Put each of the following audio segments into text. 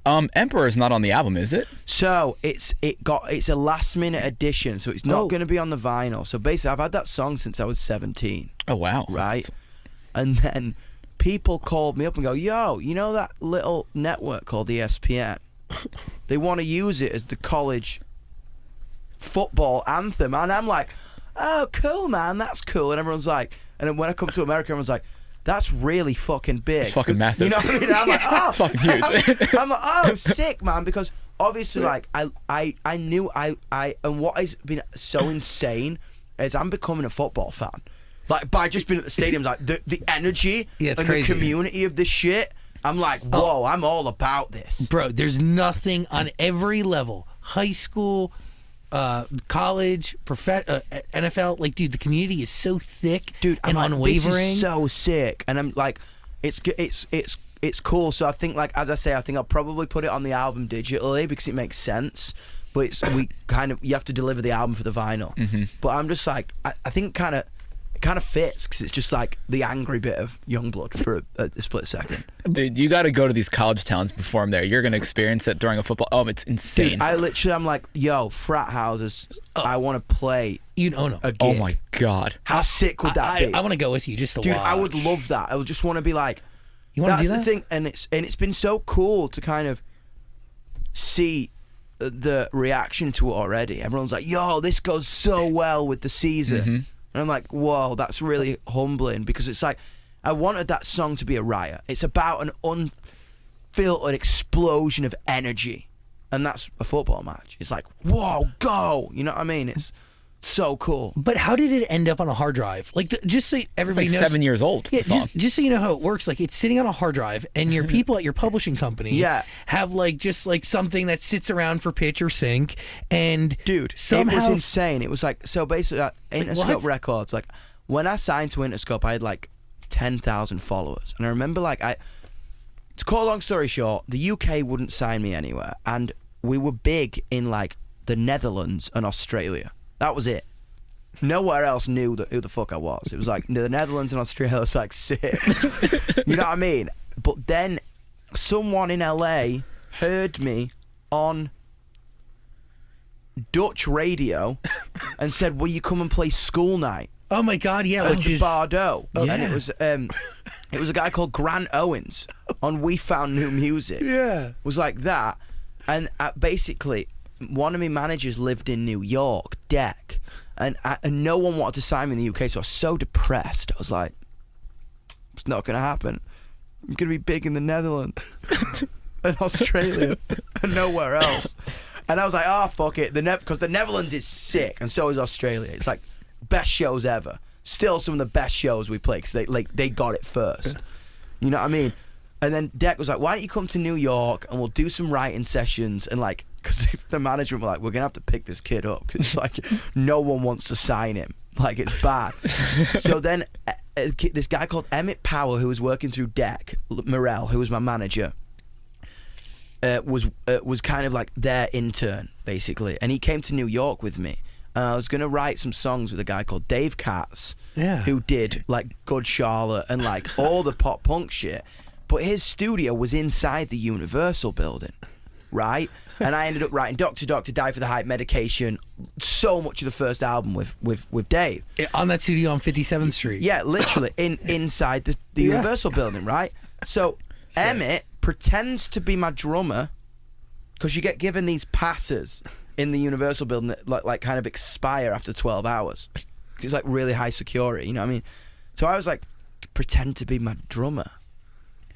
Emperor is not on the album, is it? So it's a last minute addition, so it's not going to be on the vinyl. So basically, I've had that song since I was 17. Oh wow! Right, and then people called me up and go, "Yo, you know that little network called ESPN? They want to use it as the college football anthem." And I'm like, "Oh, cool, man, that's cool." And everyone's like, and then when I come to America, everyone's like, "That's really fucking big. It's fucking massive." You know what I mean? I'm like, "Oh, it's fucking huge." I'm like, "Oh, sick, man," because obviously, like, I knew and what has been so insane is I'm becoming a football fan. Like, by just being at the stadiums, like, the energy and crazy. the community of this shit, I'm like, whoa, I'm all about this. Bro, there's nothing on every level. High school, college, NFL. Like, dude, the community is so thick, Dude, and I'm like, unwavering. this is so sick. And I'm like, it's cool. So I think, like, as I say, I think I'll probably put it on the album digitally because it makes sense. But you have to deliver the album for the vinyl. Mm-hmm. But I'm just like, I think it kind of fits because it's just like the angry bit of Yungblud for a split second. Dude, you got to go to these college towns and perform there. You're gonna experience it during a football. Oh, it's insane. Dude, I'm like, yo, frat houses. I want to play. A gig. Oh my god. How sick would that be? I want to go with you just to Dude, watch. I would love that. I would just want to be like. You want to do That's that? the thing, and it's been so cool to kind of see the reaction to it already. Everyone's like, yo, this goes so well with the season. Mm-hmm. And I'm like, whoa, that's really humbling because it's like, I wanted that song to be a riot. It's about an unfiltered explosion of energy. And that's a football match. It's like, whoa, go. You know what I mean? It's so cool. But how did it end up on a hard drive? Like, just so everybody It's like knows. 7 years old. Yeah, the song. just so you know how it works, like it's sitting on a hard drive, and your people at your publishing company have like just like something that sits around for pitch or sync, and dude, somehow it was insane. It was like, so basically, Interscope Records, like when I signed to Interscope, I had like 10,000 followers, and I remember like to cut a long story short, the UK wouldn't sign me anywhere, and we were big in like the Netherlands and Australia. That was it. Nowhere else knew who the fuck I was. It was like the Netherlands and Australia was like sick. You know what I mean? But then someone in LA heard me on Dutch radio and said, "Will you come and play School Night?" Oh my god, yeah, at which the is Bardo. Yeah. And it was a guy called Grant Owens on We Found New Music. Yeah. It was like that. And basically, one of my managers lived in New York, Deck, and no one wanted to sign me in the UK, so I was so depressed. I was like, it's not going to happen. I'm going to be big in the Netherlands and Australia and nowhere else. And I was like, oh, fuck it. Because the Netherlands is sick, and so is Australia. It's like best shows ever. Still some of the best shows we play because they got it first. You know what I mean? And then Deck was like, why don't you come to New York and we'll do some writing sessions and like, because the management were like, we're going to have to pick this kid up because like no one wants to sign him. Like it's bad. So then this guy called Emmett Power, who was working through Deck, Morel, who was my manager, was kind of like their intern basically. And he came to New York with me. I was going to write some songs with a guy called Dave Katz, who did like Good Charlotte and like all the pop punk shit. But his studio was inside the Universal building, right? And I ended up writing Doctor, Die for the Hype, Medication, so much of the first album with Dave. On that studio on 57th Street. Yeah, literally, inside the Universal building, right? So Emmett pretends to be my drummer, because you get given these passes in the Universal building that like kind of expire after 12 hours. It's like really high security, you know what I mean? So I was like, pretend to be my drummer.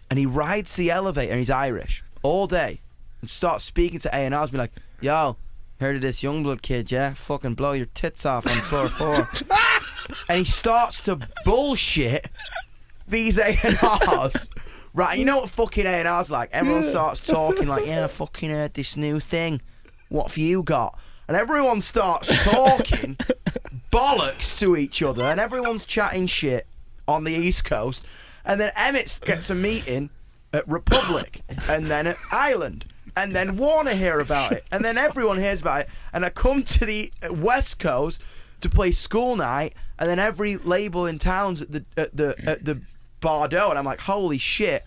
And he rides the elevator, and he's Irish, all day, and starts speaking to A&Rs, be like, yo, heard of this Yungblud kid, yeah? Fucking blow your tits off on floor 4. And he starts to bullshit these A&Rs. Right, you know what fucking A&R's like? Everyone starts talking like, yeah, I fucking heard this new thing. What have you got? And everyone starts talking bollocks to each other, and everyone's chatting shit on the East Coast. And then Emmett gets a meeting at Republic, and then at Island, and then Warner hear about it, and then everyone hears about it. And I come to the West Coast to play School Night, and then every label in town's at the Bardo, and I'm like, holy shit.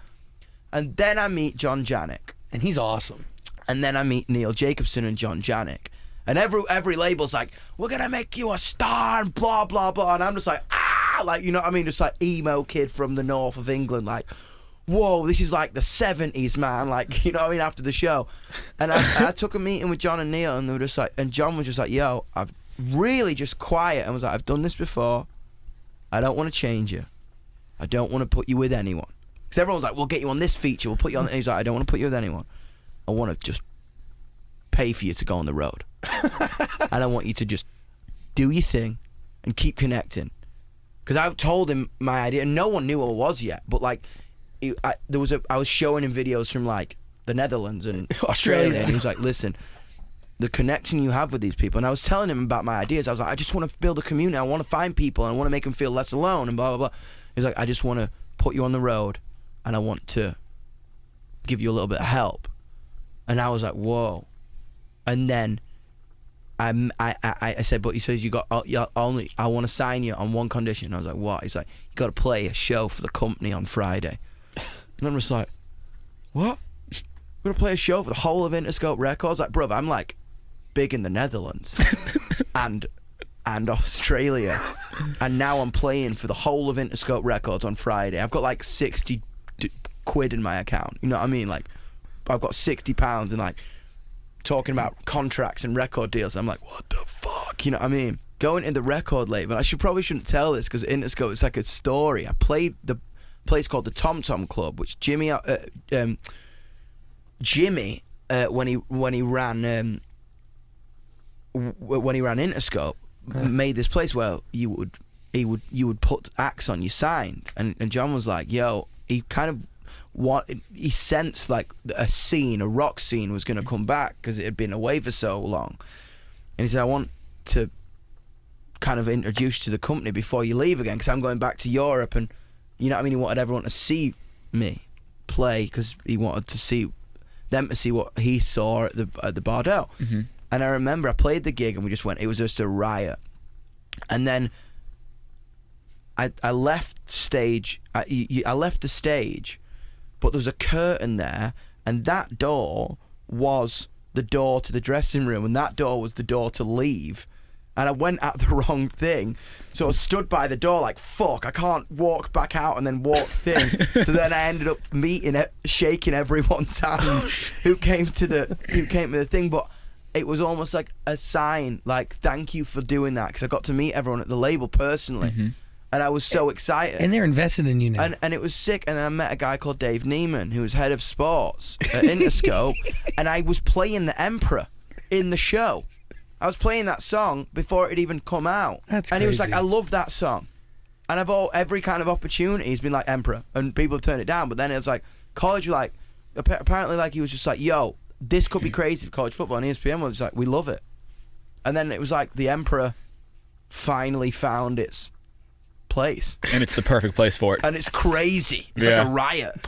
And then I meet John Janik, And he's awesome. And then I meet Neil Jacobson and John Janik. And every label's like, we're going to make you a star and blah, blah, blah. And I'm just like, like, you know what I mean? Just like emo kid from the north of England, like, whoa, this is like the 70s, man. Like, you know what I mean? After the show. And I took a meeting with John and Neil, and they were just like, and John was just like, yo, I've really just quiet and was like, I've done this before. I don't want to change you. I don't want to put you with anyone. Because everyone's like, we'll get you on this feature, we'll put you on. And he's like, I don't want to put you with anyone. I want to just pay for you to go on the road. And I want you to just do your thing and keep connecting. Because I told him my idea, and no one knew who I was yet. But like, I was showing him videos from like the Netherlands and Australia, and he was like, listen, the connection you have with these people. And I was telling him about my ideas. I was like, I just want to build a community. I want to find people, and I want to make them feel less alone, and blah, blah, blah. He's like, I just want to put you on the road, and I want to give you a little bit of help. And I was like, whoa. And then I said, but he says, I want to sign you on one condition. I was like, what? He's like, you got to play a show for the company on Friday. And I'm just like, what? We're going to play a show for the whole of Interscope Records? Like, bruv, I'm like big in the Netherlands and Australia. And now I'm playing for the whole of Interscope Records on Friday. I've got like 60 quid in my account. You know what I mean? Like, I've got £60 and like talking about contracts and record deals. I'm like, what the fuck? You know what I mean? Going in the record label. I probably shouldn't tell this because Interscope, it's like a story. I played the place called the Tom Tom Club, which Jimmy when he ran Interscope, made this place where you would put acts on your sign, and John was like, yo, he kind of he sensed like a rock scene was going to come back because it had been away for so long, and he said, I want to kind of introduce you to the company before you leave again, because I'm going back to Europe, and you know what I mean, he wanted everyone to see me play because he wanted to see them to see what he saw at the Bordeaux. Mm-hmm. And I remember I played the gig and we just went, it was just a riot. And then I left stage. I left the stage, but there was a curtain there, and that door was the door to the dressing room, and that door was the door to leave. And I went at the wrong thing, so I stood by the door like, fuck, I can't walk back out and then walk thing. So then I ended up shaking everyone's hand who came to the thing. But it was almost like a sign, like, thank you for doing that, because I got to meet everyone at the label personally. Mm-hmm. And I was so excited. And they're invested in you now. And it was sick. And then I met a guy called Dave Neiman, who was head of sports at Interscope, and I was playing the Emperor in the show. I was playing that song before it had even come out. That's and crazy. He was like, I love that song. And every kind of opportunity has been like Emperor, and people have turned it down. But then it was like, college, like, apparently, like, he was just like, yo, this could be crazy for college football. And ESPN was like, we love it. And then it was like the Emperor finally found its place. And it's the perfect place for it. And it's crazy. It's Yeah. like a riot.